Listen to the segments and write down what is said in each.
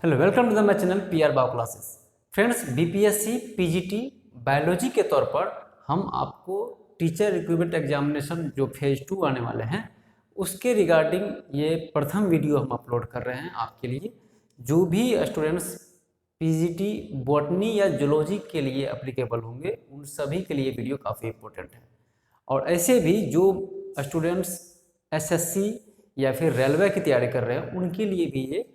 Hello, welcome to the my channel PR bio classes. Friends, BPSC PGT biology के तौर पर हम आपको टीचर रिक्रूटमेंट एग्जामिनेशन जो फेज 2 आने वाले हैं उसके रिगार्डिंग ये प्रथम वीडियो हम अपलोड कर रहे हैं आपके लिए। जो भी स्टूडेंट्स पीजीटी बॉटनी या जूलॉजी के लिए एप्लीकेबल होंगे उन सभी के लिए वीडियो काफ़ी इंपॉर्टेंट है। और ऐसे भी जो स्टूडेंट्स एसएससी या फिर रेलवे की तैयारी कर रहे हैं उनके लिए भी ये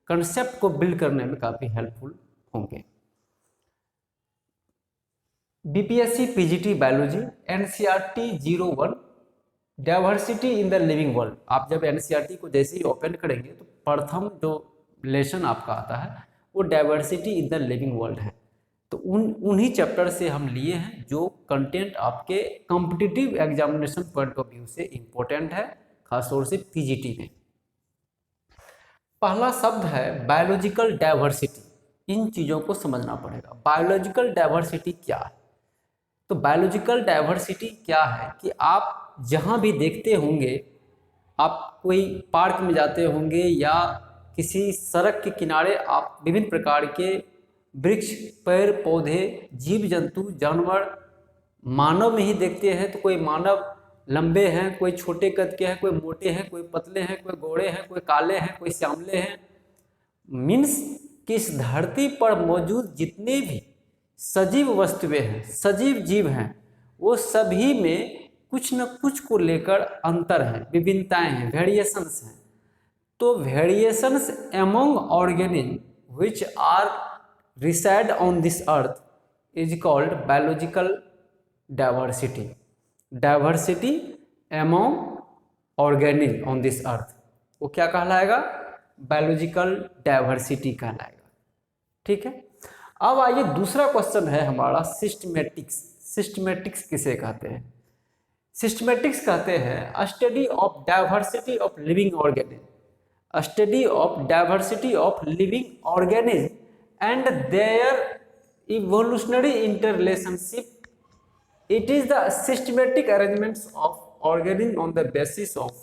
कंसेप्ट को बिल्ड करने में काफ़ी हेल्पफुल होंगे। BPSC PGT biology NCERT 01 diversity in the living world. आप जब एनसीईआरटी को जैसे ही ओपन करेंगे तो प्रथम जो लेसन आपका आता है वो diversity in the living world है। तो उन्हीं चैप्टर से हम लिए हैं जो कंटेंट आपके competitive examination point of view से इम्पोर्टेंट है, खासतौर से पीजीटी में। पहला शब्द है बायोलॉजिकल डाइवर्सिटी। इन चीज़ों को समझना पड़ेगा। बायोलॉजिकल डाइवर्सिटी क्या है? तो बायोलॉजिकल डाइवर्सिटी क्या है कि आप जहाँ भी देखते होंगे, आप कोई पार्क में जाते होंगे या किसी सड़क के किनारे आप विभिन्न प्रकार के वृक्ष, पेड़ पौधे, जीव जंतु, जानवर, मानव में ही देखते हैं। तो कोई मानव लंबे हैं, कोई छोटे कद के हैं, कोई मोटे हैं, कोई पतले हैं, कोई गोरे हैं, कोई काले हैं, कोई श्यामले हैं। मीन्स कि इस धरती पर मौजूद जितने भी सजीव वस्तुएं हैं, सजीव जीव हैं, वो सभी में कुछ न कुछ को लेकर अंतर है, विभिन्नताएं हैं, वेरिएशंस हैं। तो variations among organism which are reside on this earth is called biological diversity. Diversity among organism on this earth वो क्या कहलाएगा? बायोलॉजिकल डाइवर्सिटी कहलाएगा। ठीक है। अब आइए, दूसरा क्वेश्चन है हमारा सिस्टमेटिक्स। सिस्टमेटिक्स किसे कहते हैं? सिस्टमेटिक्स कहते हैं study of diversity of living organism, study of diversity of living organism and their evolutionary interrelationship. It is the systematic arrangements of ऑर्गेनिज्म ऑन द बेसिस ऑफ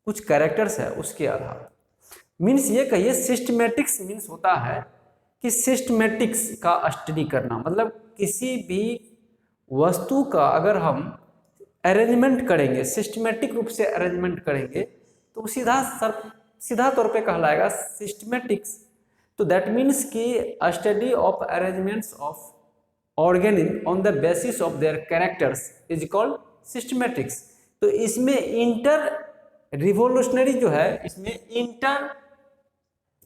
कुछ कैरेक्टर्स है उसके आधार। मीन्स ये कहिए सिस्टमेटिक्स मीन्स होता है कि सिस्टमेटिक्स का स्टडी करना, मतलब किसी भी वस्तु का अगर हम अरेंजमेंट करेंगे, सिस्टमेटिक रूप से अरेंजमेंट करेंगे तो सीधा तौर पे कहलाएगा सिस्टमेटिक्स। तो दैट मीन्स कि स्टडी ऑफ अरेंजमेंट्स ऑफ ऑर्गेनिज्म ऑन द बेसिस of their characters is called systematics. तो इसमें इंटर रिवोल्यूशनरी जो है, इसमें इंटर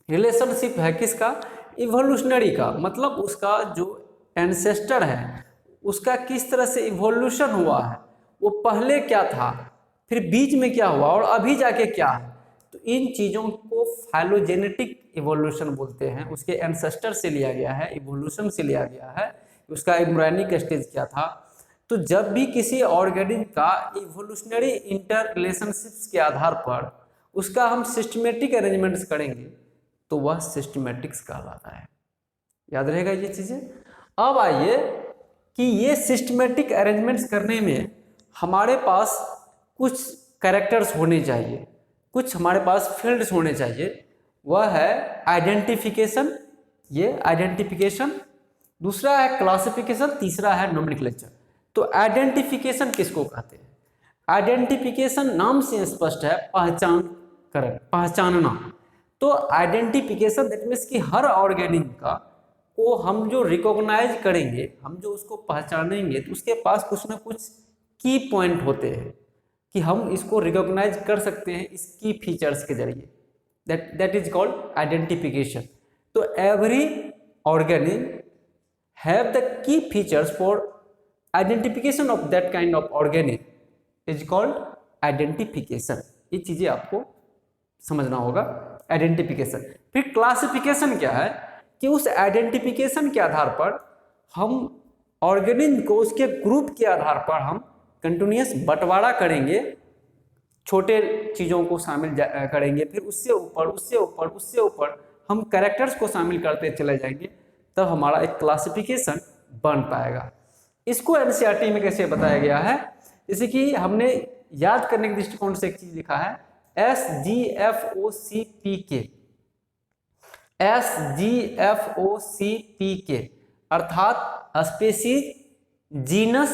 रिलेशनशिप है किसका? इवोल्यूशनरी का। मतलब उसका जो एंसेस्टर है उसका किस तरह से इवोल्यूशन हुआ है, वो पहले क्या था, फिर बीच में क्या हुआ और अभी जाके क्या है। तो इन चीज़ों को फाइलोजेनेटिक इवोल्यूशन बोलते हैं। उसके एंसेस्टर से लिया गया है, इवोल्यूशन से लिया गया है, उसका एम्ब्रायनिक स्टेज क्या था। तो जब भी किसी ऑर्गेनिज्म का इवोल्यूशनरी इंटर रिलेशनशिप्स के आधार पर उसका हम सिस्टमेटिक अरेंजमेंट्स करेंगे तो वह सिस्टमेटिक्स कहलाता है। याद रहेगा ये चीज़ें। अब आइए कि ये सिस्टमेटिक अरेंजमेंट्स करने में हमारे पास कुछ कैरेक्टर्स होने चाहिए, कुछ हमारे पास फील्ड्स होने चाहिए। वह है आइडेंटिफिकेशन, ये आइडेंटिफिकेशन। दूसरा है क्लासिफिकेशन, तीसरा है नोमेनक्लेचर। तो आइडेंटिफिकेशन किसको कहते हैं? आइडेंटिफिकेशन नाम से स्पष्ट है, पहचानना। तो आइडेंटिफिकेशन दैट मीन्स कि हर ऑर्गेनिज्म का को हम जो रिकॉग्नाइज करेंगे, हम जो उसको पहचानेंगे तो उसके पास कुछ ना कुछ की पॉइंट होते हैं कि हम इसको रिकॉग्नाइज कर सकते हैं इस की फीचर्स के जरिए। That is called identification. तो every organism have the key features for identification of that kind of organism is called identification. ये चीज़ें आपको समझना होगा। आइडेंटिफिकेशन। फिर क्लासिफिकेशन क्या है कि उस आइडेंटिफिकेशन के आधार पर हम ऑर्गेनिज्म को उसके ग्रुप के आधार पर हम कंटिन्यूस बंटवारा करेंगे, छोटे चीज़ों को शामिल करेंगे, फिर उससे ऊपर उससे ऊपर उससे ऊपर हम कैरेक्टर्स को शामिल करते चले जाएंगे, तब हमारा एक क्लासिफिकेशन बन पाएगा। इसको एनसीईआरटी में कैसे बताया गया है? जैसे कि हमने याद करने के दृष्टिकोण से एक चीज लिखा है SGFOCPK। SGFOCPK अर्थात species, genus,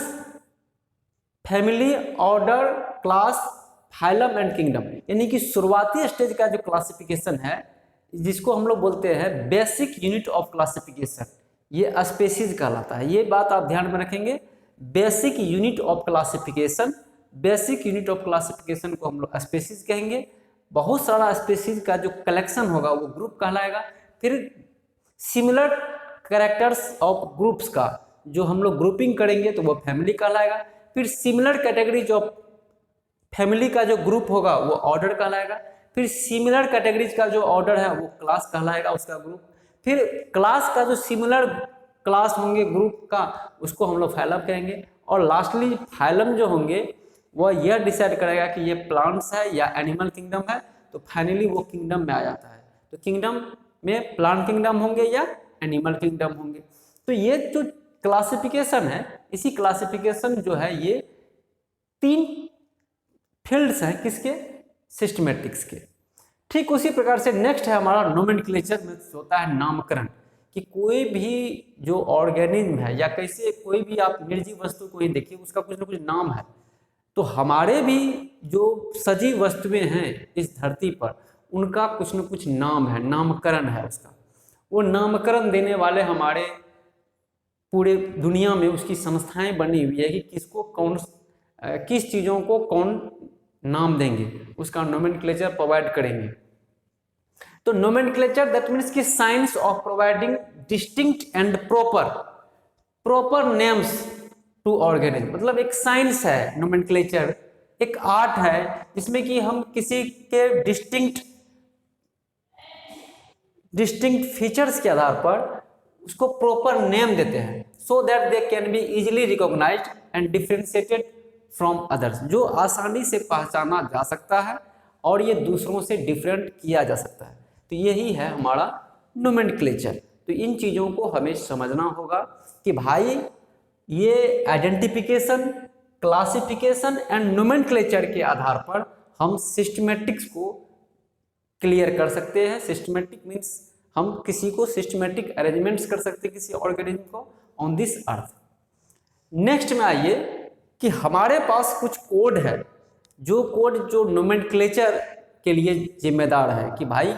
family, order, class, phylum and kingdom. यानी कि शुरुआती स्टेज का जो क्लासिफिकेशन है जिसको हम लोग बोलते हैं बेसिक यूनिट ऑफ क्लासिफिकेशन, ये स्पीसीज कहलाता है। ये बात आप ध्यान में रखेंगे, basic unit of classification. Basic unit of classification को हम लोग स्पीसीज कहेंगे। बहुत सारा स्पीसीज का जो कलेक्शन होगा वो ग्रुप कहलाएगा। फिर सिमिलर कैरेक्टर्स ऑफ ग्रुप्स का जो हम लोग ग्रुपिंग करेंगे तो वो फैमिली कहलाएगा। फिर सिमिलर कैटेगरीज ऑफ फैमिली का जो ग्रुप होगा वो ऑर्डर कहलाएगा। फिर सिमिलर कैटेगरीज का जो ऑर्डर है वो क्लास कहलाएगा, उसका ग्रुप। फिर क्लास का जो सिमिलर क्लास होंगे ग्रुप का उसको हम लोग फाइलम कहेंगे। और लास्टली फाइलम जो होंगे वह यह डिसाइड करेगा कि ये प्लांट्स है या एनिमल किंगडम है, तो फाइनली वो किंगडम में आ जाता है। तो किंगडम में प्लांट किंगडम होंगे या एनिमल किंगडम होंगे। तो ये जो क्लासिफिकेशन है, इसी क्लासिफिकेशन जो है ये 3 फील्ड्स हैं किसके, सिस्टमेटिक्स के। ठीक उसी प्रकार से नेक्स्ट है हमारा नोमेनक्लेचर में होता है नामकरण, कि कोई भी जो ऑर्गेनिज्म है या कैसे कोई भी आप निर्जीव वस्तु को ही देखिए उसका कुछ ना कुछ नाम है। तो हमारे भी जो सजीव वस्तुएं हैं इस धरती पर उनका कुछ न कुछ नाम है, नामकरण है उसका। वो नामकरण देने वाले हमारे पूरे दुनिया में उसकी संस्थाएं बनी हुई है कि किसको कौन किस चीज़ों को कौन नाम देंगे, उसका नोमेनक्लेचर प्रोवाइड करेंगे। तो नोमेनक्लेचर दैट मीन्स कि science of providing distinct and proper names to organism. मतलब एक साइंस है नोमेनक्लेचर, एक आर्ट है जिसमें कि हम किसी के डिस्टिंक्ट फीचर्स के आधार पर उसको प्रॉपर नेम देते हैं, so that they can be easily recognised and differentiated from others, जो आसानी से पहचाना जा सकता है और ये दूसरों से डिफरेंट किया जा सकता है। तो यही है हमारा नोमेनक्लेचर। तो इन चीज़ों को हमें समझना होगा कि भाई ये आइडेंटिफिकेशन, क्लासिफिकेशन एंड नोमेनक्लेचर के आधार पर हम सिस्टमेटिक्स को क्लियर कर सकते हैं। सिस्टमेटिक मीन्स हम किसी को सिस्टमेटिक अरेंजमेंट्स कर सकते हैं किसी ऑर्गेनिज्म को ऑन दिस अर्थ। नेक्स्ट में आइए कि हमारे पास कुछ कोड है, जो कोड जो नोमेनक्लेचर के लिए जिम्मेदार है कि भाई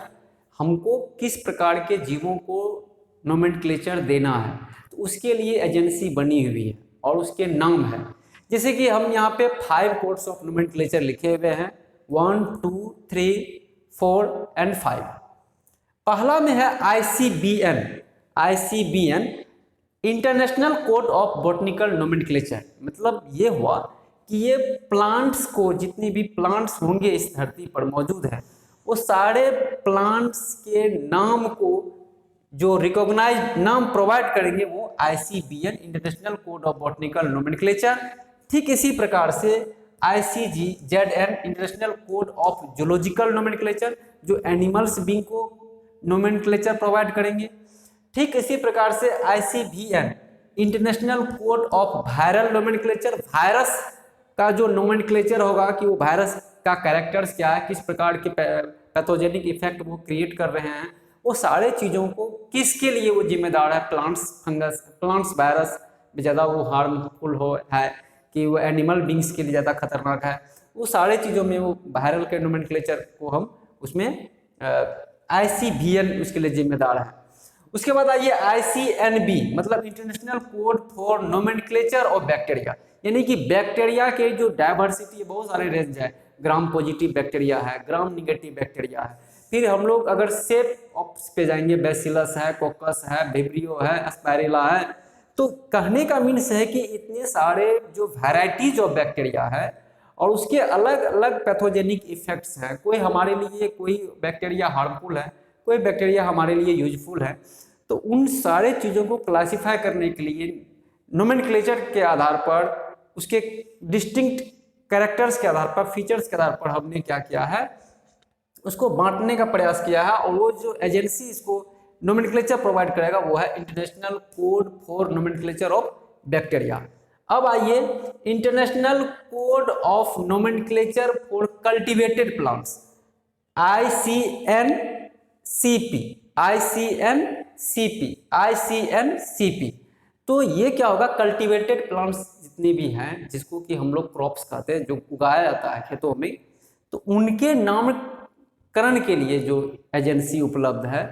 हमको किस प्रकार के जीवों को नोमेनक्लेचर देना है। तो उसके लिए एजेंसी बनी हुई है और उसके नाम है। जैसे कि हम यहाँ पे 5 कोड्स ऑफ नोमेनक्लेचर लिखे हुए हैं, 1, 2, 3, 4 एंड 5। पहला में है ICBN, international code of botanical nomenclature. मतलब ये हुआ कि ये प्लांट्स को, जितनी भी प्लांट्स होंगे इस धरती पर मौजूद है, वो सारे प्लांट्स के नाम को जो रिकॉग्नाइज नाम प्रोवाइड करेंगे वो ICBN, international code of botanical nomenclature. ठीक इसी प्रकार से ICGZN, international code of zoological nomenclature, जो एनिमल्स बीइंग को नोमेनक्लेचर प्रोवाइड करेंगे। ठीक इसी प्रकार से ICVN, international code of viral nomenclature, virus का जो नोमेनक्लेचर होगा कि वो वायरस का कैरेक्टर्स क्या है, किस प्रकार के पैथोजेनिक इफेक्ट वो क्रिएट कर रहे हैं, वो सारे चीज़ों को किसके लिए वो जिम्मेदार है, प्लांट्स, फंगस, प्लांट्स वायरस ज़्यादा वो हार्मफुल हो है कि वो एनिमल बींग्स के लिए ज़्यादा खतरनाक है, वो सारे चीज़ों में वो वायरल के नोमेनक्लेचर को हम उसमें ICVN उसके लिए जिम्मेदार है। उसके बाद आइए ICNB, मतलब international code for nomenclature of bacteria. यानी कि बैक्टीरिया के जो डाइवर्सिटी, बहुत सारे रेंज है, ग्राम पॉजिटिव बैक्टीरिया है, ग्राम निगेटिव बैक्टीरिया है। फिर हम लोग अगर सेप ऑप्स पे जाएंगे, बैसिलस है, कोकस है, विब्रियो है, एस्पायरिला है। तो कहने का मीन्स है कि इतने सारे जो वैरायटीज ऑफ बैक्टीरिया है और उसके अलग अलग पैथोजेनिक इफेक्ट्स हैं। कोई हमारे लिए, कोई बैक्टीरिया हार्मफुल है, कोई बैक्टीरिया हमारे लिए यूजफुल है। तो उन सारे चीज़ों को क्लासिफाई करने के लिए नोमेनक्लेचर के आधार पर, उसके डिस्टिंक्ट कैरेक्टर्स के आधार पर, फीचर्स के आधार पर हमने क्या किया है, उसको बांटने का प्रयास किया है। और वो जो एजेंसी इसको नोमेनक्लेचर प्रोवाइड करेगा वो है international code for nomenclature of bacteria. अब आइए international code of nomenclature for cultivated plants, ICNCP, ICNCP। तो ये क्या होगा, कल्टीवेटेड प्लांट्स जितने भी हैं जिसको कि हम लोग क्रॉप्स कहते हैं, जो उगाया जाता है खेतों में, तो उनके नामकरण के लिए जो एजेंसी उपलब्ध है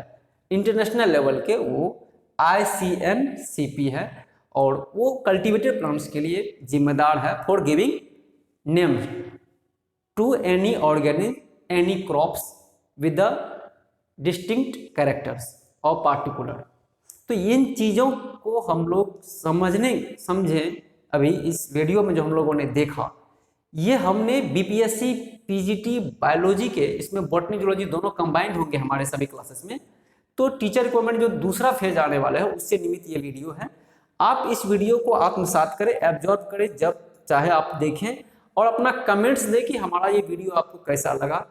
इंटरनेशनल लेवल के, वो ICNCP है। और वो कल्टीवेटेड प्लांट्स के लिए जिम्मेदार है for giving name to any organism, any crops with the distinct characters और पार्टिकुलर। तो इन चीज़ों को हम लोग समझें अभी इस वीडियो में जो हम लोगों ने देखा, ये हमने बीपीएससी पीजीटी बायोलॉजी के, इसमें बॉटनी जूलॉजी दोनों कंबाइंड होंगे हमारे सभी क्लासेस में। तो टीचर रिक्वायरमेंट जो दूसरा फेज आने वाला है उससे निमित्त ये वीडियो है। आप इस वीडियो को आत्मसात करें, एब्जॉर्ब करें, जब चाहे आप देखें और अपना कमेंट्स दें कि हमारा ये वीडियो आपको कैसा लगा,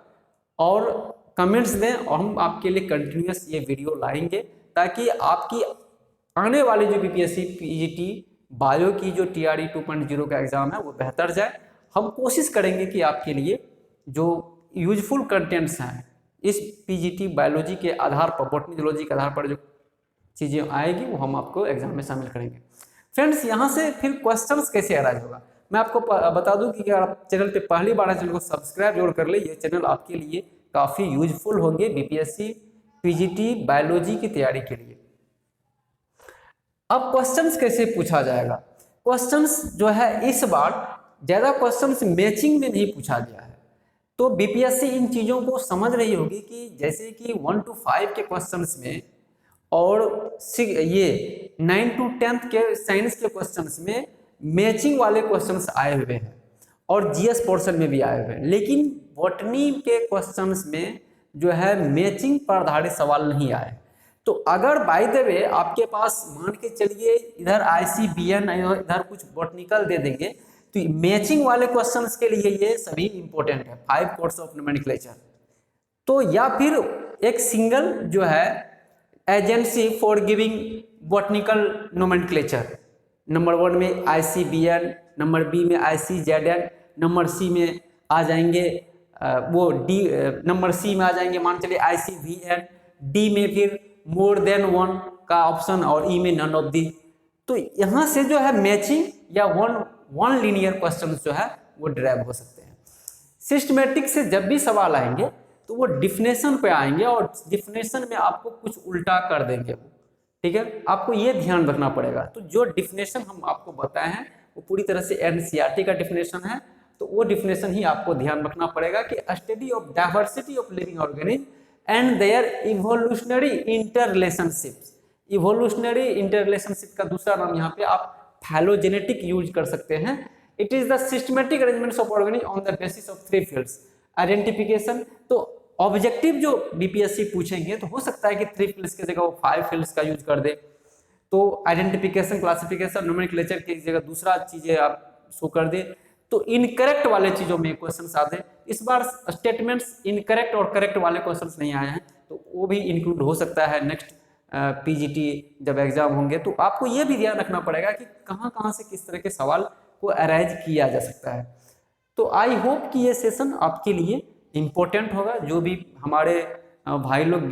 और कमेंट्स दें और हम आपके लिए कंटिन्यूस ये वीडियो लाएंगे ताकि आपकी आने वाली जो बीपीएससी पीजीटी बायो की जो TRE 2.0 का एग्जाम है वो बेहतर जाए। हम कोशिश करेंगे कि आपके लिए जो यूजफुल कंटेंट्स हैं इस पीजीटी बायोलॉजी के आधार पर, बॉटनी जूलॉजी के आधार पर जो चीज़ें आएगी वो हम आपको एग्जाम में शामिल करेंगे। फ्रेंड्स, यहाँ से फिर क्वेश्चंस कैसे अराइज होगा, मैं आपको बता दूं कि अगर आप चैनल पे पहली बार है, चैनल को सब्सक्राइब जरूर कर ले। ये चैनल आपके लिए काफ़ी यूजफुल होंगे बीपीएससी पीजीटी बायोलॉजी की तैयारी के लिए। अब क्वेश्चंस कैसे पूछा जाएगा, क्वेश्चंस जो है इस बार ज़्यादा क्वेश्चंस मैचिंग में नहीं पूछा गया है। तो बीपीएससी इन चीज़ों को समझ रही होगी कि जैसे कि 1 to 5 के क्वेश्चंस में और ये 9 to 10 के साइंस के क्वेश्चंस में मैचिंग वाले क्वेश्चंस आए हुए हैं और जीएस पोर्शन में भी आए हुए हैं, लेकिन बॉटनी के क्वेश्चंस में जो है मैचिंग पर आधारित सवाल नहीं आए। तो अगर बाय द वे आपके पास मान के चलिए इधर ICBN इधर कुछ बॉटनिकल दे देंगे, तो मैचिंग वाले क्वेश्चंस के लिए ये सभी इंपॉर्टेंट है, 5 कोर्स ऑफ नोमेनक्लेचर। तो या फिर एक सिंगल जो है agency for giving botanical nomenclature, number 1 में ICBN, नंबर B में ICZN, नंबर C में आ जाएंगे वो D, नंबर C में आ जाएंगे मान चलिए ICVN, D में फिर मोर देन 1 का ऑप्शन और E में नन ऑफ दी। तो यहाँ से जो है मैचिंग या वन लीनियर क्वेश्चन जो है वो ड्राइव हो सकते हैं। सिस्टमेटिक से जब भी सवाल आएंगे तो वो डिफिनेशन पे आएंगे और डिफिनेशन में आपको कुछ उल्टा कर देंगे वो, ठीक है, आपको ये ध्यान रखना पड़ेगा। तो जो डिफिनेशन हम आपको बताए हैं वो पूरी तरह से NCERT का डिफिनेशन है, तो वो डिफिनेशन ही आपको ध्यान रखना पड़ेगा कि study of diversity of living organism and their evolutionary interrelationships. Evolutionary interrelationship का दूसरा नाम यहाँ पे आप फैलोजेनेटिक यूज कर सकते हैं। It is the systematic arrangements of ऑर्गेनिज्म ऑन द बेसिस ऑफ 3 फील्ड्स आइडेंटिफिकेशन। तो ऑब्जेक्टिव जो बीपीएससी पूछेंगे तो हो सकता है कि 3 फील्ड्स की जगह वो 5 फील्ड्स का यूज कर दे। तो आइडेंटिफिकेशन, क्लासिफिकेशन, नोमेनक्लेचर की जगह दूसरा चीजें आप शो कर दे। तो इनकरेक्ट वाले चीजों में क्वेश्चंस आते हैं। इस बार स्टेटमेंट्स इनकरेक्ट और करेक्ट वाले क्वेश्चंस नहीं आए हैं, तो वो भी इंक्लूड हो सकता है नेक्स्ट पीजीटी जब एग्जाम होंगे। तो आपको ये भी ध्यान रखना पड़ेगा कि कहाँ से किस तरह के सवाल को अराइज किया जा सकता है। तो आई होप कि ये सेशन आपके लिए इम्पोर्टेंट होगा। जो भी हमारे भाई लोग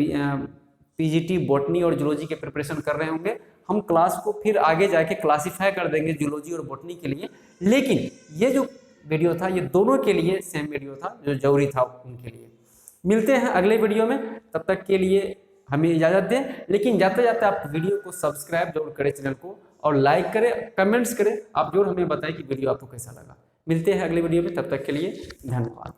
पीजीटी बॉटनी और जूलॉजी के प्रिपरेशन कर रहे होंगे, हम क्लास को फिर आगे जाके क्लासिफाई कर देंगे जूलॉजी और बॉटनी के लिए। लेकिन ये जो वीडियो था ये दोनों के लिए सेम वीडियो था जो जरूरी था उनके लिए। मिलते हैं अगले वीडियो में, तब तक के लिए हमें इजाज़त दें। लेकिन जाते जाते आप वीडियो को सब्सक्राइब जरूर करें चैनल को, और लाइक करें, कमेंट्स करें, आप जरूर हमें बताएं कि वीडियो आपको कैसा लगा। मिलते हैं अगले वीडियो में, तब तक के लिए धन्यवाद।